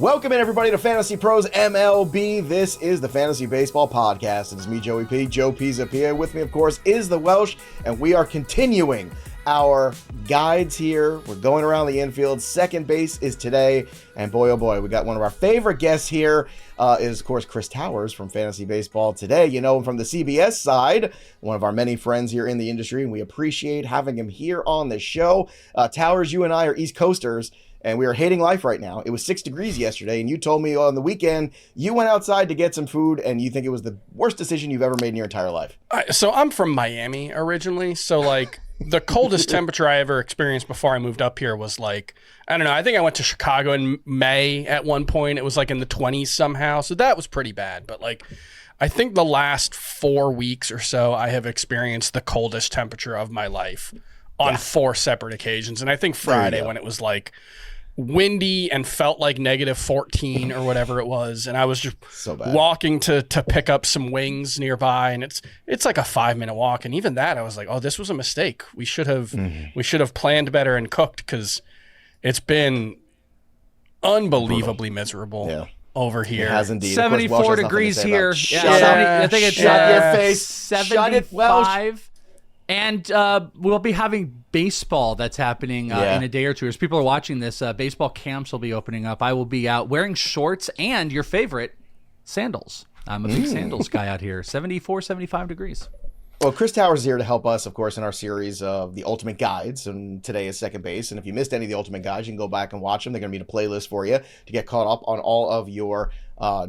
Welcome in, everybody, to Fantasy Pros MLB. This is the Fantasy Baseball Podcast. It is me, Joey P. Joe Pisapia. With me, of course, is the Welsh, and we are continuing our guides here. We're going around the infield. Second base is today, and boy, oh boy, we got one of our favorite guests here. Is, of course, Chris Towers from Fantasy Baseball Today. You know him from the CBS side, one of our many friends here in the industry, and we appreciate having him here on the show. Towers, you and I are East Coasters, and we are hating life right now. It was 6 degrees yesterday, and you told me on the weekend you went outside to get some food, and you think it was the worst decision you've ever made in your entire life. So I'm from Miami originally, so like the coldest temperature I ever experienced before I moved up here was like, I don't know, I think I went to Chicago in May at one point. It was like in the 20s somehow, so that was pretty bad. But like, I think the last 4 weeks or so, I have experienced the coldest temperature of my life on 4 separate occasions. And I think Friday when it was like windy and felt like negative 14 or whatever it was, and I was just walking to pick up some wings nearby, and it's like a 5-minute walk, and even that I was like, oh, this was a mistake. We should have planned better and cooked, because it's been unbelievably miserable over here. It has indeed. 74 degrees here. I think it's shut your face. 75. And we'll be having baseball that's happening in a day or two. As people are watching this, baseball camps will be opening up. I will be out wearing shorts and your favorite, sandals. I'm a big sandals guy out here. 74, 75 degrees. Well, Chris Towers is here to help us, of course, in our series of the Ultimate Guides, and today is Second Base. And if you missed any of the Ultimate Guides, you can go back and watch them. They're going to be in a playlist for you to get caught up on all of your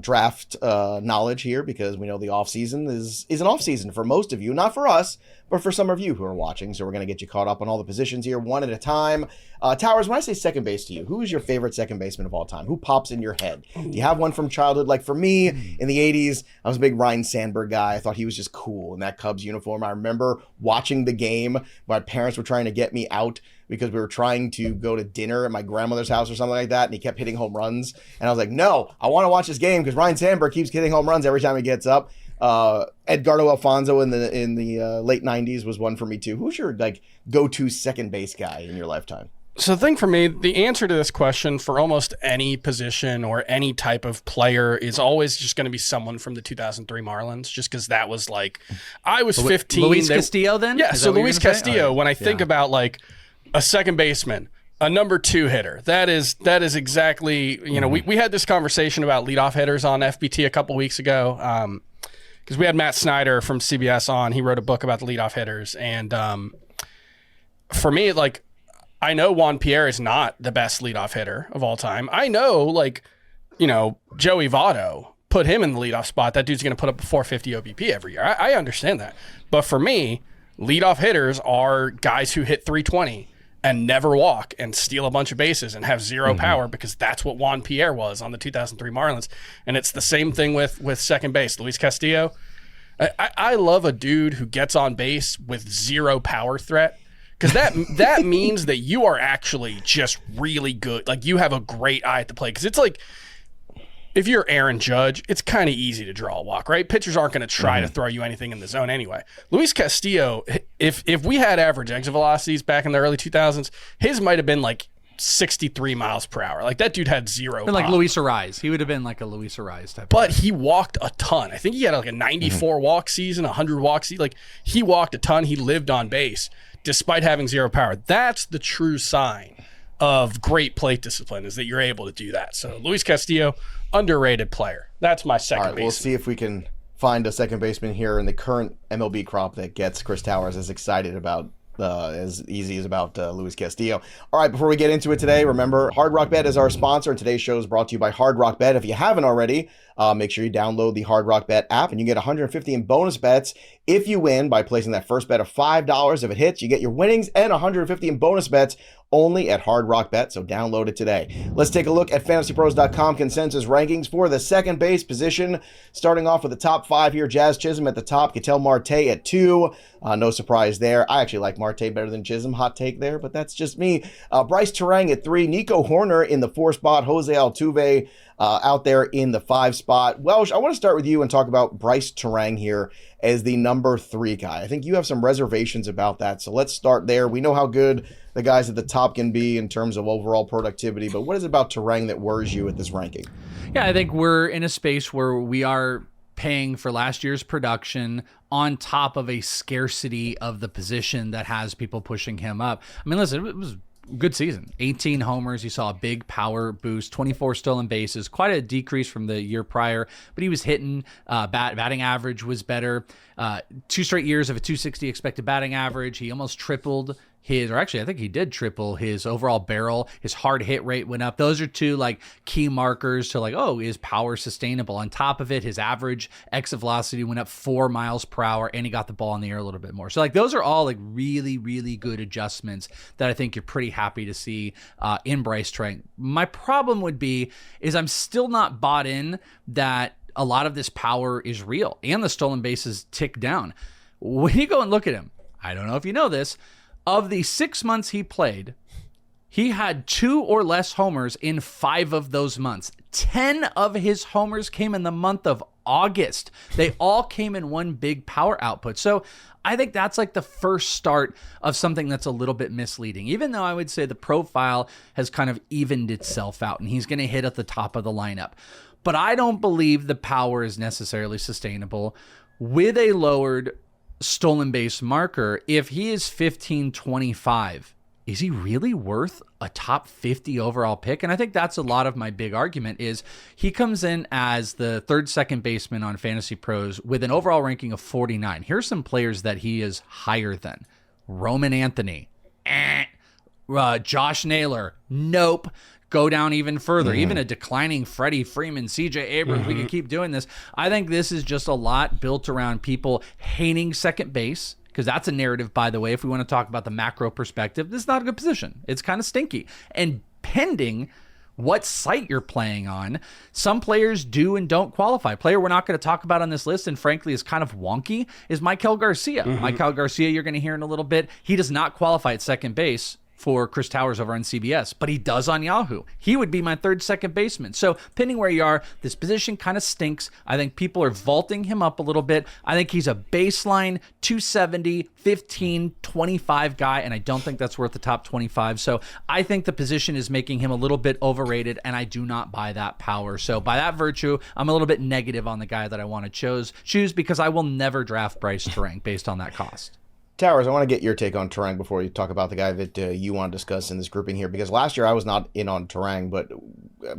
draft knowledge here, because we know the offseason is an offseason for most of you, not for us, but for some of you who are watching. So we're going to get you caught up on all the positions here, one at a time. Towers, when I say second base to you, who is your favorite second baseman of all time? Who pops in your head? Do you have one from childhood? Like for me, in the 80s, I was a big Ryne Sandberg guy. I thought he was just cool in that Cubs uniform. I remember watching the game. My parents were trying to get me out because we were trying to go to dinner at my grandmother's house or something like that, and he kept hitting home runs. And I was like, no, I want to watch this game because Ryne Sandberg keeps hitting home runs every time he gets up. Edgardo Alfonso in the late 90s was one for me too. Who's your like go-to second base guy in your lifetime? So the thing for me, the answer to this question for almost any position or any type of player is always just going to be someone from the 2003 Marlins, just because that was like, I was 15. Luis Castillo then? Yeah, so Luis Castillo, when I think about like a second baseman, a number 2 hitter, that is exactly, you know, we had this conversation about leadoff hitters on FBT a couple weeks ago, because we had Matt Snyder from CBS on. He wrote a book about the leadoff hitters, and for me, like, I know Juan Pierre is not the best leadoff hitter of all time. I know, like, you know, Joey Votto, put him in the leadoff spot, that dude's going to put up a 450 OBP every year. I understand that. But for me, leadoff hitters are guys who hit 320 and never walk and steal a bunch of bases and have zero power, because that's what Juan Pierre was on the 2003 Marlins. And it's the same thing with second base. Luis Castillo, I love a dude who gets on base with zero power threat, because that means that you are actually just really good. Like, you have a great eye at the plate. Because it's like, if you're Aaron Judge, it's kind of easy to draw a walk, right? Pitchers aren't going to try to throw you anything in the zone anyway. Luis Castillo, if we had average exit velocities back in the early 2000s, his might have been like 63 miles per hour. Like, that dude had zero pop. Like Luis Ariz. He would have been like a Luis Ariz type. But he walked a ton. I think he had like a 94 walk season, 100 walk season. Like, he walked a ton. He lived on base despite having zero power. That's the true sign of great plate discipline, is that you're able to do that. So Luis Castillo, underrated player. That's my second baseman. We'll see if we can find a second baseman here in the current MLB crop that gets Chris Towers as excited about as easy as about Luis Castillo. All right, before we get into it today, remember, Hard Rock Bet is our sponsor, and today's show is brought to you by Hard Rock Bet. If you haven't already, make sure you download the Hard Rock Bet app, and you get 150 in bonus bets if you win by placing that first bet of $5. If it hits, you get your winnings and 150 in bonus bets only at Hard Rock Bet, so download it today. Let's take a look at FantasyPros.com consensus rankings for the second base position. Starting off with the top 5 here, Jazz Chisholm at the top, Ketel Marte at 2. No surprise there. I actually like Marte better than Chisholm. Hot take there, but that's just me. Brice Turang at 3. Nico Horner in the 4 spot. Jose Altuve out there in the 5 spot. Welsh, I want to start with you and talk about Brice Turang here as the number 3 guy. I think you have some reservations about that, so let's start there. We know how good the guys at the top can be in terms of overall productivity, but what is it about Turang that worries you at this ranking? Yeah, I think we're in a space where we are paying for last year's production on top of a scarcity of the position that has people pushing him up. I mean, listen, it was a good season. 18 homers. You saw a big power boost, 24 stolen bases, quite a decrease from the year prior, but he was hitting. Batting average was better. 2 straight years of a 260 expected batting average. He almost tripled his, or actually I think he did triple his overall barrel. His hard hit rate went up. Those are 2 like key markers to like, oh, is power sustainable? On top of it, his average exit velocity went up 4 miles per hour, and he got the ball in the air a little bit more. So like those are all like really, really good adjustments that I think you're pretty happy to see in Brice Turang. My problem would be is I'm still not bought in that a lot of this power is real and the stolen bases tick down. When you go and look at him, I don't know if you know this, of the 6 months he played, he had 2 or less homers in 5 of those months. 10 of his homers came in the month of August. They all came in one big power output. So I think that's like the first start of something that's a little bit misleading, even though I would say the profile has kind of evened itself out and he's going to hit at the top of the lineup. But I don't believe the power is necessarily sustainable with a lowered stolen base marker. If he is 1525, is he really worth a top 50 overall pick? And I think that's a lot of my big argument is he comes in as the 3rd second baseman on FantasyPros with an overall ranking of 49. Here's some players that he is higher than. Roman Anthony. Josh Naylor. Nope. Go down even further. Even a declining Freddie Freeman, CJ Abrams. We can keep doing this. I think this is just a lot built around people hating second base, because that's a narrative, by the way, if we want to talk about the macro perspective. This is not a good position. It's kind of stinky. And pending what site you're playing on, some players do and don't qualify. Player we're not going to talk about on this list, and frankly is kind of wonky, is Maikel Garcia. Maikel Garcia, you're going to hear in a little bit. He does not qualify at second base for Chris Towers over on CBS, but he does on Yahoo. He would be my 3rd second baseman. So depending where you are, this position kind of stinks. I think people are vaulting him up a little bit. I think he's a baseline 270, 15, 25 guy, and I don't think that's worth the top 25. So I think the position is making him a little bit overrated, and I do not buy that power. So by that virtue, I'm a little bit negative on the guy that I want to choose because I will never draft Brice Turang based on that cost. Towers, I want to get your take on Turang before you talk about the guy that you want to discuss in this grouping here, because last year I was not in on Turang, but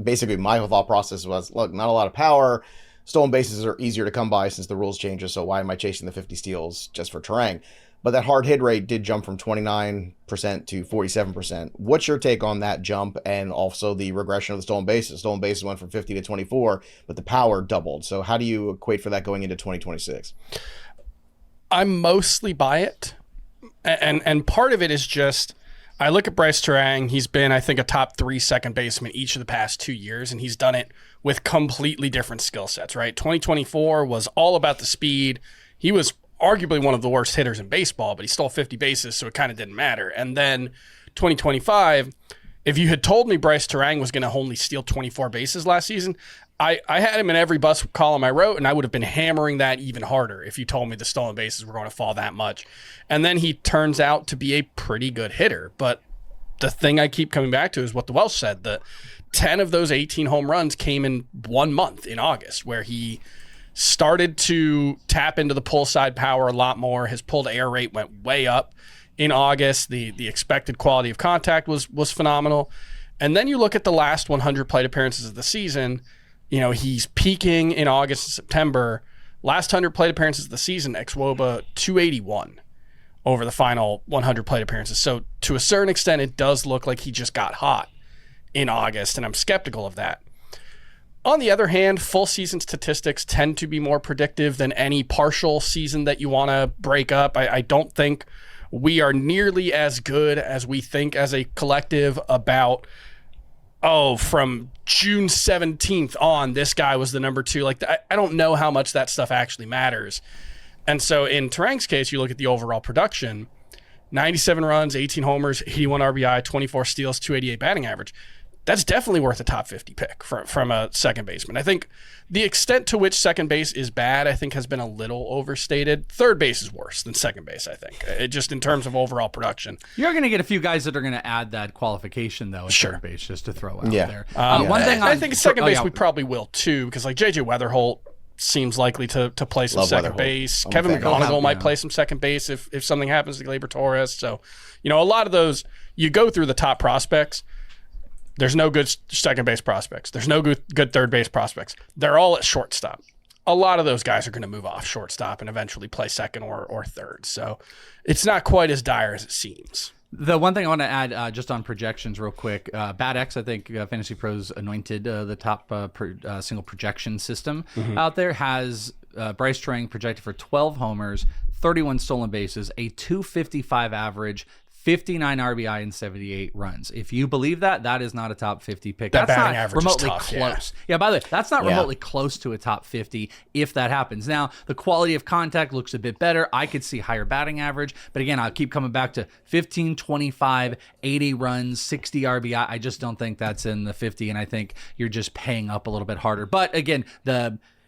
basically my whole thought process was, look, not a lot of power. Stolen bases are easier to come by since the rules changes, so why am I chasing the 50 steals just for Turang? But that hard hit rate did jump from 29% to 47%. What's your take on that jump and also the regression of the stolen bases? Stolen bases went from 50 to 24, but the power doubled. So how do you equate for that going into 2026? I mostly buy it. And part of it is just, I look at Brice Turang. He's been, I think, a top 3 second baseman each of the past 2 years, and he's done it with completely different skill sets, right? 2024 was all about the speed. He was arguably one of the worst hitters in baseball, but he stole 50 bases, so it kind of didn't matter. And then 2025, if you had told me Brice Turang was going to only steal 24 bases last season, I had him in every bus column I wrote, and I would have been hammering that even harder if you told me the stolen bases were going to fall that much. And then he turns out to be a pretty good hitter. But the thing I keep coming back to is what the Welsh said, that 10 of those 18 home runs came in 1 month in August, where he started to tap into the pull side power a lot more. His pulled air rate went way up in August. The expected quality of contact was phenomenal. And then you look at the last 100 plate appearances of the season. You know, he's peaking in August and September. Last 100 plate appearances of the season, ex-WOBA 281 over the final 100 plate appearances. So to a certain extent, it does look like he just got hot in August, and I'm skeptical of that. On the other hand, full season statistics tend to be more predictive than any partial season that you want to break up. I don't think we are nearly as good as we think as a collective about, from June 17th on, this guy was the number 2. Like, I don't know how much that stuff actually matters. And so in Turang's case, you look at the overall production, 97 runs, 18 homers, 81 RBI, 24 steals, 288 batting average. that's definitely worth a top 50 pick from a second baseman. I think the extent to which second base is bad, I think, has been a little overstated. Third base is worse than second base, I think, just in terms of overall production. You're going to get a few guys that are going to add that qualification, though, at third base, just to throw out there. One thing I think second base we probably will, too, because like J.J. Wetherholt seems likely to play some second base. Kevin McGonigal might play some second base if something happens to Gleyber Torres. So, a lot of those, you go through the top prospects. There's no good second base prospects. There's no good third base prospects. They're all at shortstop. A lot of those guys are going to move off shortstop and eventually play second or third. So it's not quite as dire as it seems. The one thing I want to add just on projections real quick, Bad X, I think Fantasy Pros anointed the top single projection system out there, has Brice Turang projected for 12 homers, 31 stolen bases, a 255 average, 59 RBI and 78 runs. If you believe that, that is not a top 50 pick. That that's batting not average remotely is tough, close. Yeah, by the way, that's not remotely close to a top 50 if that happens. Now, the quality of contact looks a bit better. I could see higher batting average, but again, I'll keep coming back to 15, 25, 80 runs, 60 RBI. I just don't think that's in the 50, and I think you're just paying up a little bit harder. But again,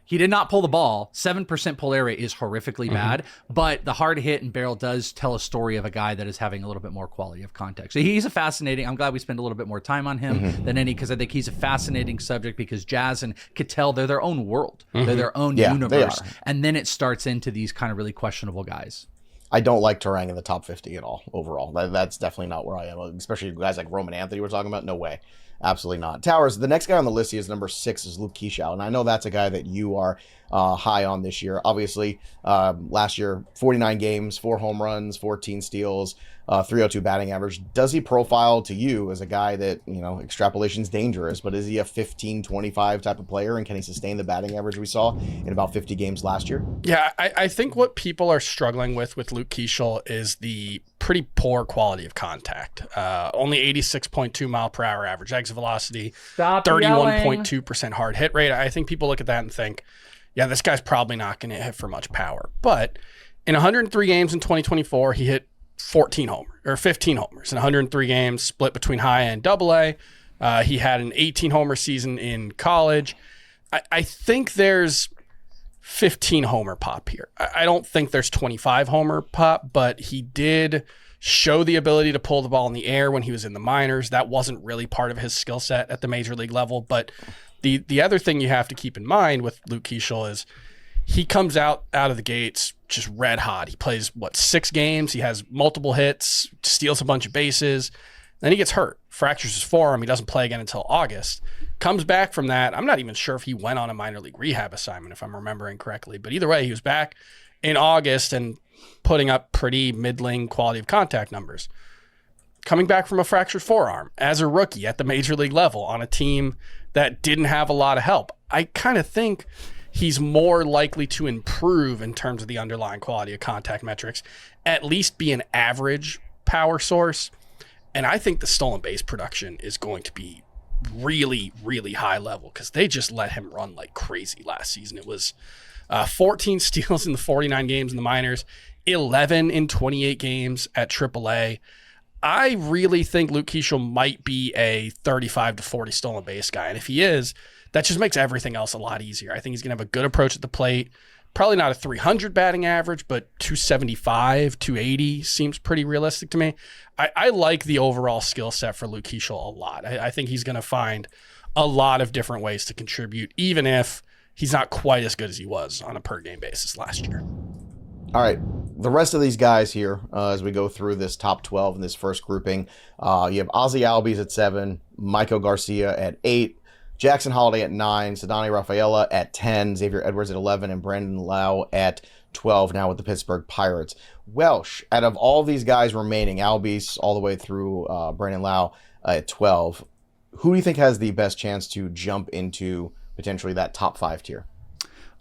he did not pull the ball. 7% pull air rate is horrifically bad, but the hard hit and barrel does tell a story of a guy that is having a little bit more quality of contact. So he's a fascinating, I'm glad we spend a little bit more time on him than any, because I think he's a fascinating subject, because Jazz and Keaschall, they're their own world. They're their own universe. And then it starts into these kind of really questionable guys. I don't like Turang in the top 50 at all overall. That's definitely not where I am, especially guys like Roman Anthony we're talking about. No way. Absolutely not. Towers, the next guy on the list is number 6 is Luke Keaschall, and I know that's a guy that you are high on this year. Obviously, last year, 49 games, 4 home runs, 14 steals, 302 batting average. Does he profile to you as a guy that, extrapolation's dangerous, but is he a 15-25 type of player, and can he sustain the batting average we saw in about 50 games last year? Yeah, I think what people are struggling with Luke Keaschall is the pretty poor quality of contact. Only 86.2 mile per hour average exit velocity, 31.2% hard hit rate. I think people look at that and think, yeah, this guy's probably not going to hit for much power. But in 103 games in 2024, he hit 15 homers in 103 games, split between high and double A. He had an 18 homer season in college. I think there's 15 homer pop here. I don't think there's 25 homer pop, but he did show the ability to pull the ball in the air when he was in the minors. That wasn't really part of his skill set at the major league level. But the other thing you have to keep in mind with Luke Keaschall is he comes out of the gates just red hot. He plays, 6 games? He has multiple hits, steals a bunch of bases. Then he gets hurt, fractures his forearm. He doesn't play again until August. Comes back from that. I'm not even sure if he went on a minor league rehab assignment, if I'm remembering correctly. But either way, he was back in August and putting up pretty middling quality of contact numbers. Coming back from a fractured forearm as a rookie at the major league level on a team that didn't have a lot of help. I kind of think he's more likely to improve in terms of the underlying quality of contact metrics, at least be an average power source. And I think the stolen base production is going to be really, really high level, because they just let him run like crazy last season. It was 14 steals in the 49 games in the minors, 11 in 28 games at AAA. I really think Luke Keaschall might be a 35 to 40 stolen base guy. And if he is, that just makes everything else a lot easier. I think he's going to have a good approach at the plate. Probably not a 300 batting average, but 275, 280 seems pretty realistic to me. I like the overall skill set for Luke Keaschall a lot. I think he's going to find a lot of different ways to contribute, even if he's not quite as good as he was on a per game basis last year. All right, the rest of these guys here, as we go through this top 12 in this first grouping, you have Ozzie Albies at 7, Michael Garcia at 8, Jackson Holliday at 9, Ceddanne Rafaela at 10, Xavier Edwards at 11, and Brandon Lau at 12 now with the Pittsburgh Pirates. Welsh, out of all these guys remaining, Albies all the way through Brandon Lau at 12, who do you think has the best chance to jump into potentially that top 5 tier?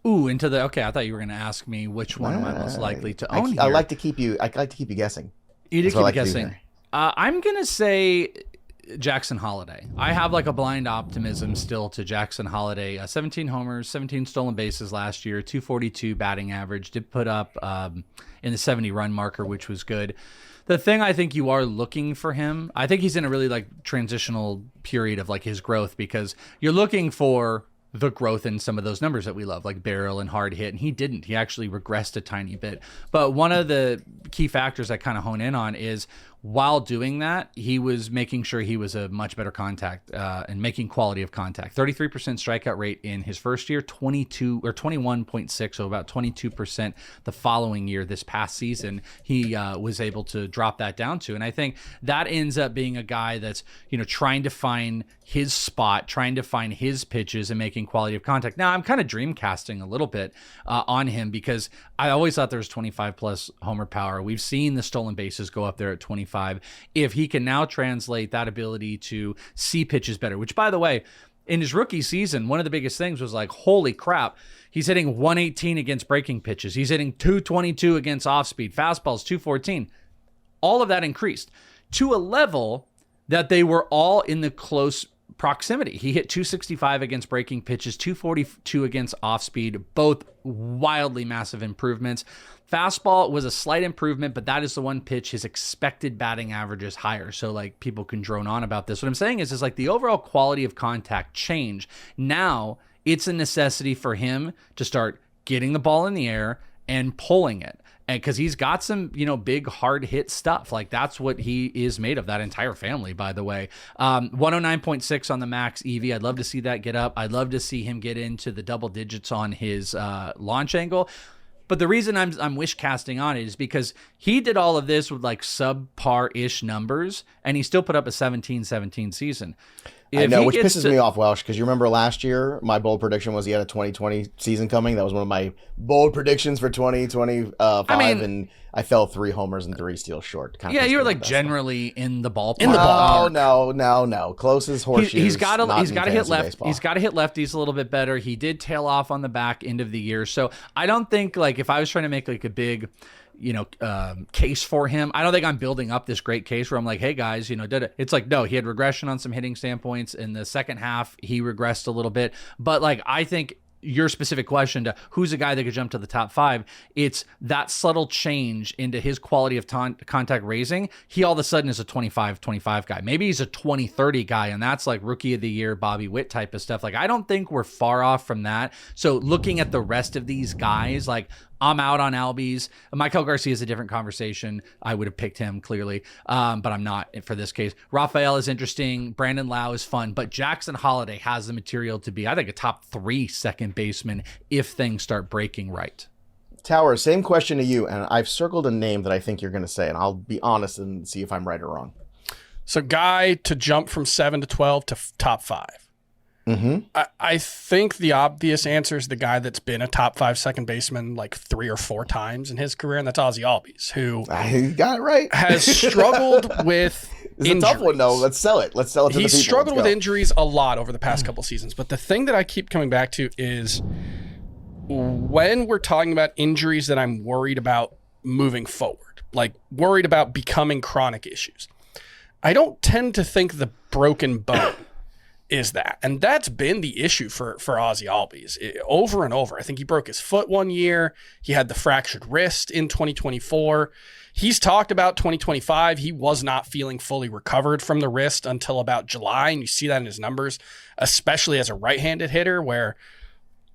Ooh, okay, I thought you were going to ask me which one am I most likely to own here. I like to keep you guessing. You did keep guessing. I'm going to say Jackson Holliday. I have like a blind optimism still to Jackson Holliday. 17 homers, 17 stolen bases last year, 242 batting average. Did put up in the 70 run marker, which was good. The thing I think you are looking for him, I think he's in a really like transitional period of like his growth, because you're looking for the growth in some of those numbers that we love, like barrel and hard hit, and he didn't. He actually regressed a tiny bit. But one of the key factors I kind of hone in on is while doing that, he was making sure he was a much better contact and making quality of contact. 33% strikeout rate in his first year, 21.6, so about 22% the following year. This past season, he was able to drop that down to, and I think that ends up being a guy that's, you know, trying to find his spot, trying to find his pitches and making quality of contact. Now, I'm kind of dream casting a little bit on him, because I always thought there was 25 plus homer power. We've seen the stolen bases go up there at 25. If he can now translate that ability to see pitches better, which, by the way, in his rookie season, one of the biggest things was like, holy crap, he's hitting 118 against breaking pitches. He's hitting 222 against off speed, fastballs 214. All of that increased to a level that they were all in the close proximity. He hit 265 against breaking pitches, 242 against off speed, both wildly massive improvements. Fastball was a slight improvement, but that is the one pitch his expected batting average is higher. So like people can drone on about this. What I'm saying is like the overall quality of contact change. Now it's a necessity for him to start getting the ball in the air and pulling it. And because he's got some, you know, big hard hit stuff. Like that's what he is made of, that entire family, by the way. 109.6 on the max EV. I'd love to see that get up. I'd love to see him get into the double digits on his launch angle. But the reason I'm wish casting on it is because he did all of this with like subpar-ish numbers, and he still put up a 17-17 season. I know, which pisses me off, Welsh, because you remember last year, my bold prediction was he had a 2020 season coming. That was one of my bold predictions for 2025, and I fell 3 homers and 3 steals short. Yeah, you were like generally in the ballpark. No. Closest horseshoes. He's got to hit left. Baseball. He's got to hit lefties a little bit better. He did tail off on the back end of the year, so I don't think, like, if I was trying to make like a big, you know, case for him, I don't think I'm building up this great case where I'm like, hey guys, you know, it's like, no, he had regression on some hitting standpoints in the second half. He regressed a little bit, but like, I think your specific question to who's a guy that could jump to the top 5, it's that subtle change into his quality of contact raising. He all of a sudden is a 25-25 guy. Maybe he's a 20-30 guy, and that's like rookie of the year, Bobby Witt type of stuff. Like, I don't think we're far off from that. So looking at the rest of these guys, like, I'm out on Albies. Michael Garcia is a different conversation. I would have picked him clearly, but I'm not for this case. Rafaela is interesting. Brandon Lau is fun, but Jackson Holliday has the material to be, I think, a top 3 second baseman if things start breaking right. Tower, same question to you, and I've circled a name that I think you're going to say, and I'll be honest and see if I'm right or wrong. So, guy to jump from 7 to 12 to top 5. Mm-hmm. I think the obvious answer is the guy that's been a top 5 second baseman like 3 or 4 times in his career, and that's Ozzie Albies, who got it right. has struggled with it's injuries. a tough one, though. Let's sell it. Let's sell it to the people. He's struggled with injuries a lot over the past couple seasons, but the thing that I keep coming back to is when we're talking about injuries that I'm worried about moving forward, like worried about becoming chronic issues, I don't tend to think the broken bone is that. And that's been the issue for Ozzie Albies over and over. I think he broke his foot one year. He had the fractured wrist in 2024. He's talked about 2025. He was not feeling fully recovered from the wrist until about July. And you see that in his numbers, especially as a right-handed hitter, where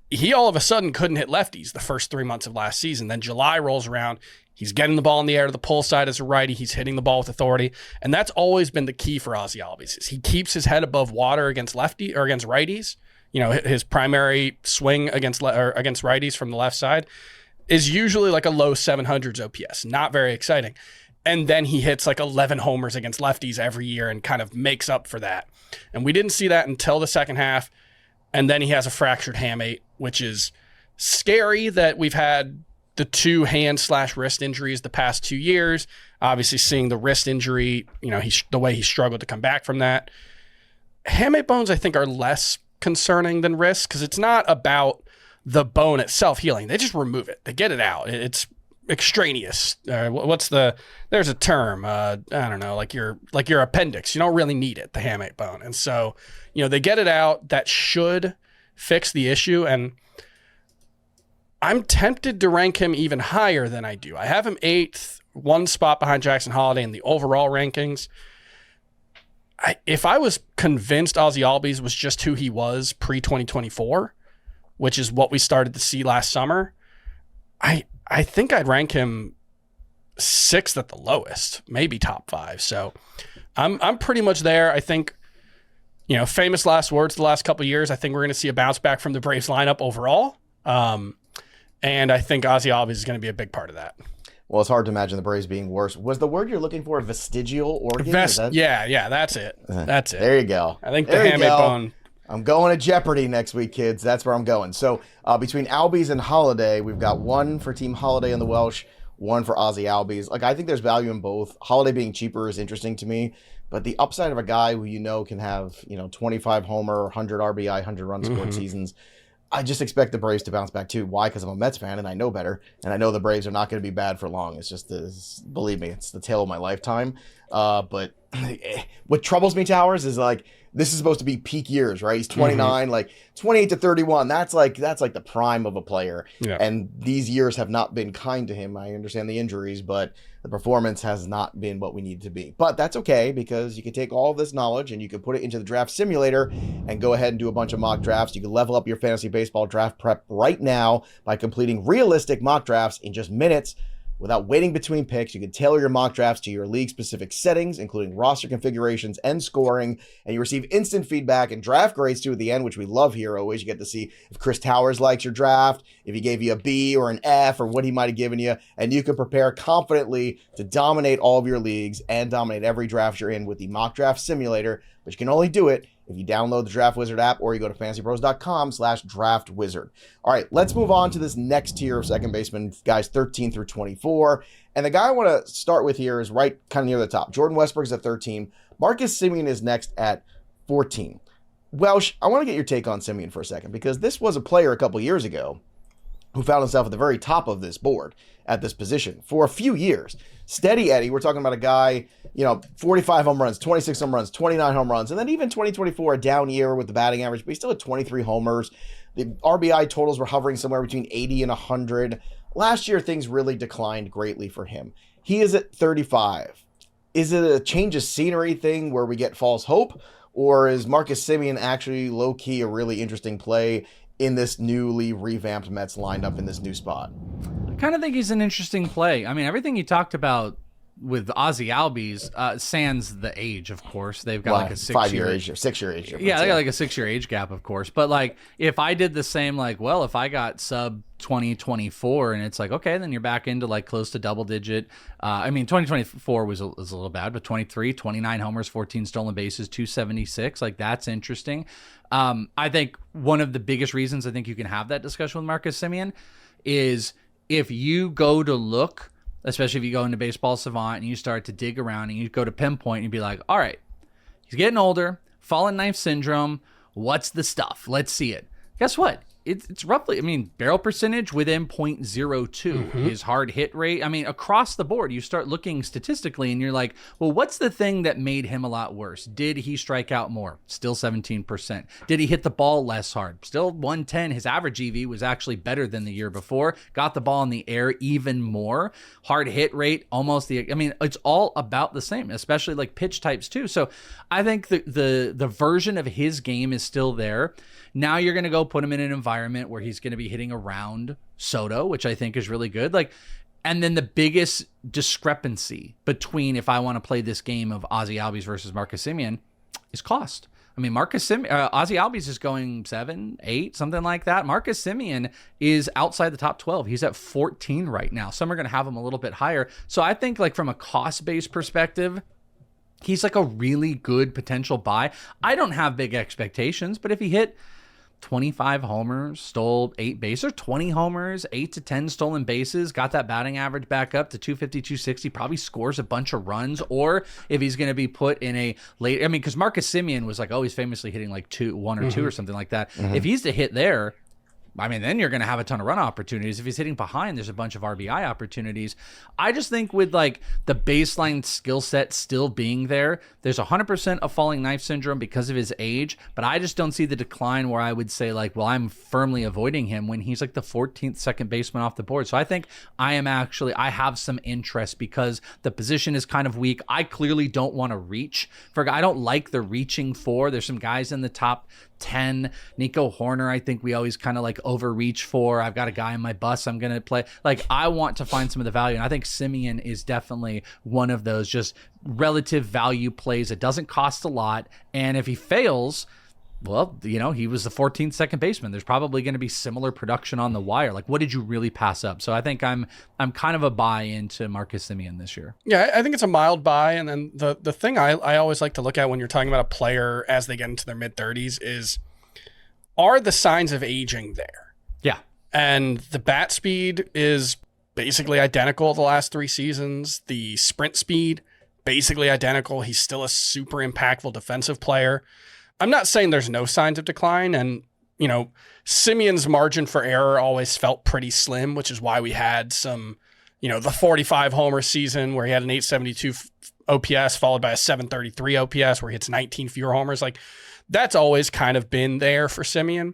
he all of a sudden couldn't hit lefties the first 3 months of last season. Then July rolls around. He's getting the ball in the air to the pull side as a righty. He's hitting the ball with authority. And that's always been the key for Ozzie Albies. Is he keeps his head above water against lefty or against righties. You know, his primary swing against righties from the left side is usually like a low 700s OPS. Not very exciting. And then he hits like 11 homers against lefties every year and kind of makes up for that. And we didn't see that until the second half. And then he has a fractured hamate, which is scary that we've had the 2 hand/wrist injuries the past 2 years. Obviously, seeing the wrist injury, you know, the way he struggled to come back from that. Hamate bones, I think, are less concerning than wrists because it's not about the bone itself healing. They just remove it. They get it out. It's extraneous. There's a term. I don't know, like your appendix. You don't really need it, the hamate bone. And so, you know, they get it out. That should fix the issue. And I'm tempted to rank him even higher than I do. I have him 8th one spot behind Jackson Holliday in the overall rankings. If I was convinced Ozzie Albies was just who he was pre-2024, which is what we started to see last summer, I think I'd rank him 6th at the lowest, maybe top 5. So I'm pretty much there. I think, famous last words the last couple of years. I think we're going to see a bounce back from the Braves lineup overall. And I think Ozzie Albies is going to be a big part of that. Well, it's hard to imagine the Braves being worse. Was the word you're looking for vestigial organ? Yeah, that's it. That's it. There you go. I think the hamate bone. I'm going to Jeopardy next week, kids. That's where I'm going. So between Albies and Holliday, we've got one for Team Holliday and the Welsh, one for Ozzie Albies. I think there's value in both. Holliday being cheaper is interesting to me, but the upside of a guy who can have 25 homer, 100 RBI, 100 runs scored seasons. I just expect the Braves to bounce back too. Why? Because I'm a Mets fan and I know better, and I know the Braves are not going to be bad for long. It's just, believe me, it's the tale of my lifetime. But what troubles me, Towers, is this is supposed to be peak years, right? He's 29, 28 to 31. That's like the prime of a player. Yeah. And these years have not been kind to him. I understand the injuries, but the performance has not been what we need it to be. But that's okay, because you can take all of this knowledge and you can put it into the draft simulator and go ahead and do a bunch of mock drafts. You can level up your fantasy baseball draft prep right now by completing realistic mock drafts in just minutes. Without waiting between picks, you can tailor your mock drafts to your league-specific settings, including roster configurations and scoring, and you receive instant feedback and draft grades too at the end, which we love here always. You get to see if Chris Towers likes your draft, if he gave you a B or an F or what he might have given you, and you can prepare confidently to dominate all of your leagues and dominate every draft you're in with the mock draft simulator, but you can only do it if you download the Draft Wizard app or you go to fantasypros.com/draftwizard. All right, let's move on to this next tier of second baseman, guys 13 through 24. And the guy I want to start with here is right kind of near the top. Jordan Westburg's at 13. Marcus Semien is next at 14. Welsh, I want to get your take on Semien for a second, because this was a player a couple years ago who found himself at the very top of this board at this position for a few years. Steady Eddie, we're talking about a guy, 45 home runs, 26 home runs, 29 home runs, and then even 2024, a down year with the batting average, but he still had 23 homers. The RBI totals were hovering somewhere between 80 and 100. Last year, things really declined greatly for him. He is at 35. Is it a change of scenery thing where we get false hope, or is Marcus Semien actually low-key a really interesting play in this newly revamped Mets lineup in this new spot? I kind of think he's an interesting play. I mean, everything you talked about with Ozzie Albies, sans the age, of course. They've got like a 6-year age, 6-year age. Yeah, they got like a 6-year age gap, of course. But if I did the same, if I got sub 2024 and it's okay, then you're back into close to double digit. 2024 was a little bad, but 23, 29 homers, 14 stolen bases, 276. That's interesting. I think one of the biggest reasons I think you can have that discussion with Marcus Semien is if you go to look, especially if you go into Baseball Savant and you start to dig around and you go to pinpoint and you'd be like, all right, he's getting older, fallen knife syndrome. What's the stuff? Let's see it. Guess what? It's roughly, barrel percentage within 0.02. His hard hit rate. Across the board, you start looking statistically and you're like, well, what's the thing that made him a lot worse? Did he strike out more? Still 17%. Did he hit the ball less hard? Still 110. His average EV was actually better than the year before. Got the ball in the air even more. Hard hit rate, almost it's all about the same, especially pitch types too. So I think the version of his game is still there. Now you're going to go put him in an environment where he's going to be hitting around Soto, which I think is really good. And then the biggest discrepancy between if I want to play this game of Ozzie Albies versus Marcus Semien is cost. Ozzie Albies is going 7, 8, something like that. Marcus Semien is outside the top 12. He's at 14 right now. Some are going to have him a little bit higher. So I think from a cost-based perspective, he's a really good potential buy. I don't have big expectations, but if he hit 25 homers, stole 8 bases, or 20 homers, 8 to 10 stolen bases, got that batting average back up to 250, 260, probably scores a bunch of runs. Or if he's going to be put in a late, because Marcus Semien was always famously hitting 1 or 2 or something like that. If he's to hit there, I mean, then you're going to have a ton of run opportunities. If he's hitting behind, there's a bunch of RBI opportunities. I just think with like the baseline skill set still being there, there's 100% a falling knife syndrome because of his age, but I just don't see the decline where I would say like, well, I'm firmly avoiding him when he's like the 14th second baseman off the board. So I think I have some interest because the position is kind of weak. I clearly don't want to reach for, I don't like the reaching for. There's some guys in the top 10. Nico Horner, I think we always kind of like overreach for. I've got a guy in my bus I'm going to play. Like, I want to find some of the value, and I think Semien is definitely one of those just relative value plays. It doesn't cost a lot, and if he fails, well, you know, he was the 14th second baseman. There's probably going to be similar production on the wire. Like, what did you really pass up? So I think I'm kind of a buy into Marcus Semien this year. Yeah, I think it's a mild buy. And then the thing I always like to look at when you're talking about a player as they get into their mid-30s is, are the signs of aging there? Yeah. And the bat speed is basically identical the last 3 seasons. The sprint speed, basically identical. He's still a super impactful defensive player. I'm not saying there's no signs of decline, and, you know, Semien's margin for error always felt pretty slim, which is why we had some, you know, the 45 homer season where he had an 872 OPS followed by a 733 OPS where he hits 19 fewer homers. Like, that's always kind of been there for Semien.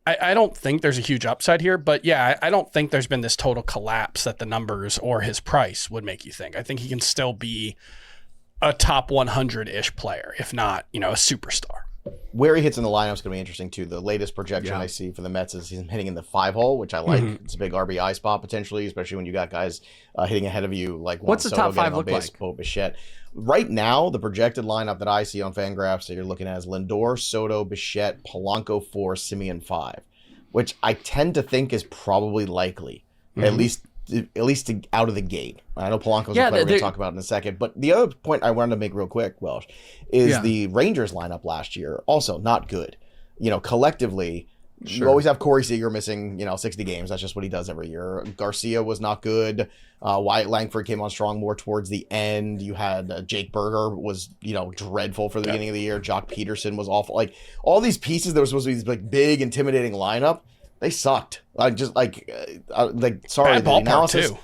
I don't think there's a huge upside here, but yeah, I don't think there's been this total collapse that the numbers or his price would make you think. I think he can still be a top 100-ish player, if not, you know, a superstar. Where he hits in the lineup is going to be interesting too. The latest projection I see for the Mets is he's hitting in the 5 hole, which I like. Mm-hmm. It's a big RBI spot potentially, especially when you got guys hitting ahead of you. Like, what's the top 5 look like? Bichette. Right now, the projected lineup that I see on FanGraphs that you're looking at is Lindor, Soto, Bichette, Polanco 4, Semien 5, which I tend to think is probably likely, at least out of the gate. I know Polanco's a player we're going to talk about in a second, but the other point I wanted to make real quick, Welsh, is the Rangers lineup last year also not good. You know, collectively, you always have Corey Seager missing, 60 games. That's just what he does every year. Garcia was not good. Wyatt Langford came on strong more towards the end. You had Jake Berger was, dreadful for the beginning of the year. Jock Peterson was awful. Like, all these pieces that were supposed to be this like big, intimidating lineup, they sucked. Sorry, bad the analysis. Too.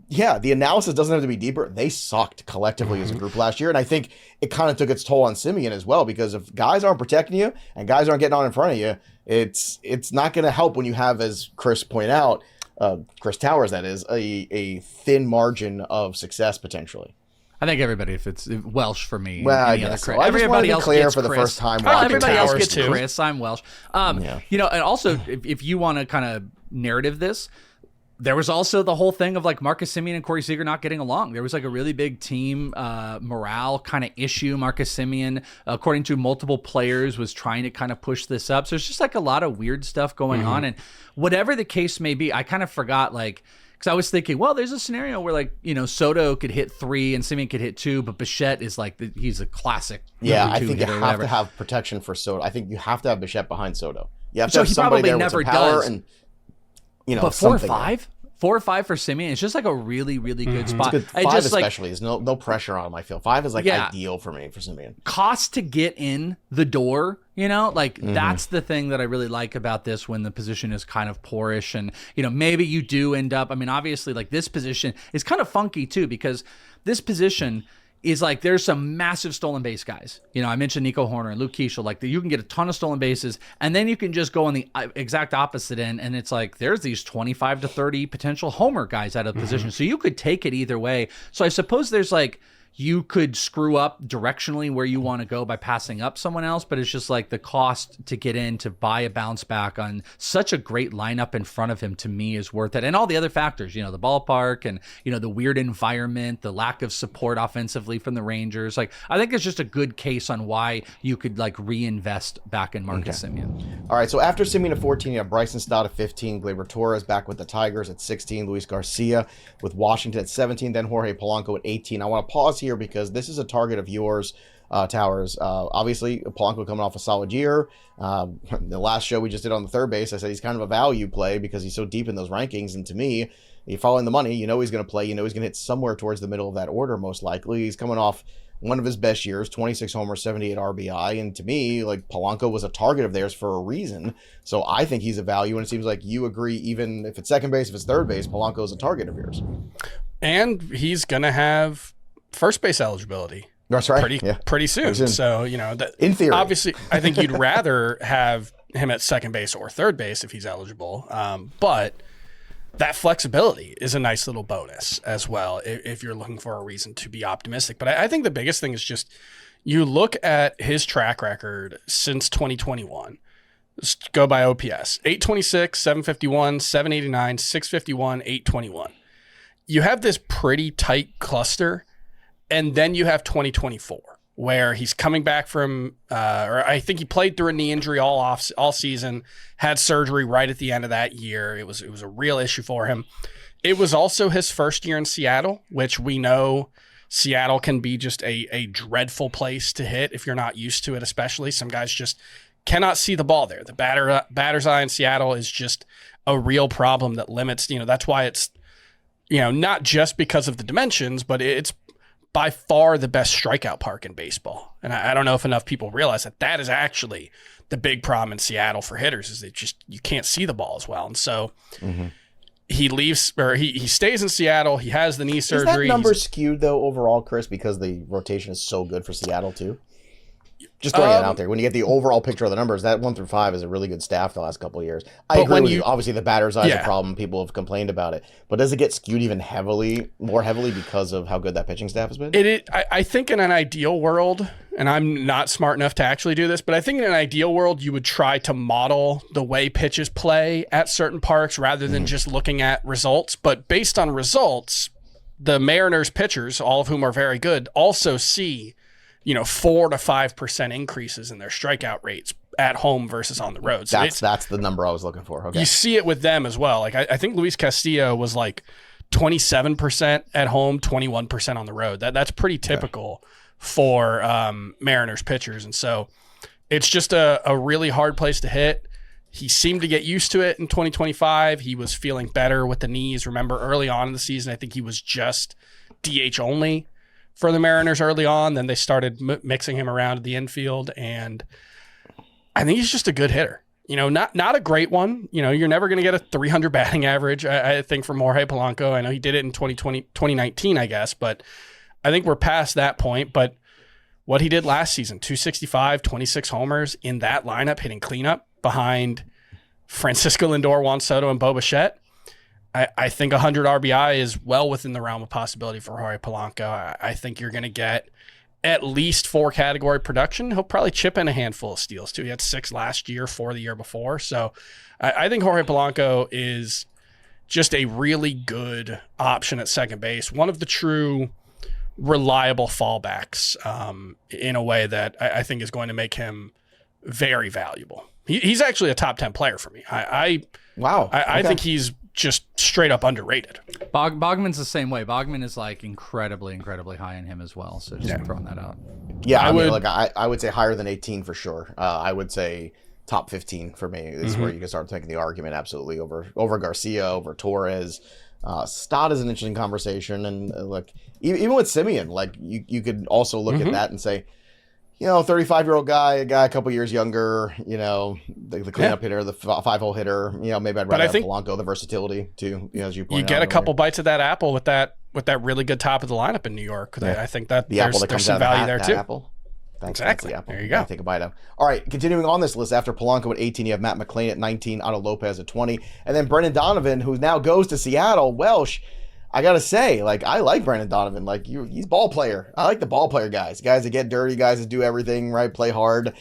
Yeah, the analysis doesn't have to be deeper. They sucked collectively as a group last year, and I think it kind of took its toll on Semien as well, because if guys aren't protecting you and guys aren't getting on in front of you, it's not going to help when you have, as Chris pointed out, Chris Towers, that is, a thin margin of success pottetentially. I think everybody, if it's Welsh for me, well, I guess so. Everybody else clear for the first time. Everybody else gets too. Chris. I'm Welsh. And also, if you want to kind of narrative this, there was also the whole thing of like Marcus Semien and Corey Seager not getting along. There was like a really big team morale kind of issue. Marcus Semien, according to multiple players, was trying to kind of push this up. So it's just like a lot of weird stuff going on. And whatever the case may be, I kind of forgot, like, because I was thinking, well, there's a scenario where Soto could hit 3 and Semien could hit 2, but Bichette is like he's a classic. Yeah, I think you have to have protection for Soto. I think you have to have Bichette behind Soto. You have to have somebody there with some power and. But 4 or 5? 4 or 5 for Semien, it's just like a really, really good spot. It's good. 5 especially is no pressure on him, I feel. 5 is ideal for me, for Semien. Cost to get in the door, that's the thing that I really like about this when the position is kind of poorish, and, maybe you do end up, obviously, like, this position is kind of funky too, because this position is like there's some massive stolen base guys. I mentioned Nico Horner and Luke Keaschall. Like, you can get a ton of stolen bases, and then you can just go on the exact opposite end, and it's like there's these 25 to 30 potential homer guys out of position. So you could take it either way. So I suppose there's like you could screw up directionally where you want to go by passing up someone else, but it's just like the cost to get in to buy a bounce back on such a great lineup in front of him, to me, is worth it. And all the other factors, the ballpark and, the weird environment, the lack of support offensively from the Rangers. Like, I think it's just a good case on why you could like reinvest back in Marcus Semien. All right. So after Semien at 14, you have Bryson Stott at 15, Gleyber Torres back with the Tigers at 16, Luis Garcia with Washington at 17, then Jorge Polanco at 18. I want to pause here because this is a target of yours, Towers. Obviously, Polanco coming off a solid year. The last show we just did on the third base, I said he's kind of a value play because he's so deep in those rankings. And to me, you're following the money. He's going to play. He's going to hit somewhere towards the middle of that order, most likely. He's coming off one of his best years, 26 homers, 78 RBI. And to me, like, Polanco was a target of theirs for a reason. So I think he's a value, and it seems like you agree, even if it's second base, if it's third base, Polanco is a target of yours. And he's going to have first base eligibility. That's right. Pretty soon. So, in theory, obviously, I think you'd rather have him at second base or third base if he's eligible. But that flexibility is a nice little bonus as well if you're looking for a reason to be optimistic. But I think the biggest thing is just you look at his track record since 2021. Just go by OPS. 826, 751, 789, 651, 821. You have this pretty tight cluster. And then you have 2024, where he's coming back from, or I think he played through a knee injury all season, had surgery right at the end of that year. It was a real issue for him. It was also his first year in Seattle, which we know Seattle can be just a dreadful place to hit if you're not used to it, especially. Some guys just cannot see the ball there. The batter's eye in Seattle is just a real problem that limits, that's why it's, not just because of the dimensions, but it's by far the best strikeout park in baseball. And I don't know if enough people realize that is actually the big problem in Seattle for hitters, is you can't see the ball as well. And so he leaves, or he stays in Seattle. He has the knee surgery. Is that number skewed though overall, Chris, because the rotation is so good for Seattle too? Just throwing it out there. When you get the overall picture of the numbers, that 1 through 5 is a really good staff the last couple of years. I agree with you. Obviously, the batter's eye is a problem. People have complained about it. But does it get skewed even more heavily because of how good that pitching staff has been? I think in an ideal world, and I'm not smart enough to actually do this, but I think in an ideal world, you would try to model the way pitches play at certain parks rather than just looking at results. But based on results, the Mariners pitchers, all of whom are very good, also see 4 to 5% increases in their strikeout rates at home versus on the road. So that's the number I was looking for. Okay. You see it with them as well. Like I think Luis Castillo was like 27% at home, 21% on the road. That's pretty typical for Mariners pitchers. And so it's just a really hard place to hit. He seemed to get used to it in 2025. He was feeling better with the knees. Remember early on in the season, I think he was just DH only for the Mariners early on. Then they started mixing him around the infield, and I think he's just a good hitter. Not a great one. You're never going to get a 300 batting average, I think, from Jorge Polanco. I know he did it in 2019, I guess, but I think we're past that point. But what he did last season, 265, 26 homers in that lineup, hitting cleanup behind Francisco Lindor, Juan Soto, and Bo Bichette, I think 100 RBI is well within the realm of possibility for Jorge Polanco. I think you're going to get at least 4 category production. He'll probably chip in a handful of steals too. He had 6 last year, 4 the year before. So I think Jorge Polanco is just a really good option at second base. One of the true reliable fallbacks in a way that I think is going to make him very valuable. He's actually a top 10 player for me. I think he's just straight up underrated. Bogman's the same way. Bogman is like incredibly high in him as well. So just throwing that out. Yeah, I would say higher than 18 for sure. I would say top 15 for me is where you can start taking the argument absolutely over Garcia, over Torres. Stott is an interesting conversation, and even with Semien, you could also look at that and say, 35-year-old guy, a couple years younger, the cleanup hitter, the 5-hole hitter, maybe I'd rather have Polanco, the versatility too, as you point out. You get a couple bites of that apple with that really good top of the lineup in New York. Yeah. I think that there's some value there too. Apple. Thanks, exactly. The apple. There you go. Take a bite of. All right, continuing on this list, after Polanco at 18, you have Matt McNeil at 19, Otto Lopez at 20, and then Brendan Donovan, who now goes to Seattle. Welsh, I gotta say, I like Brendan Donovan. He's ball player. I like the ball player guys that get dirty, guys that do everything right, play hard.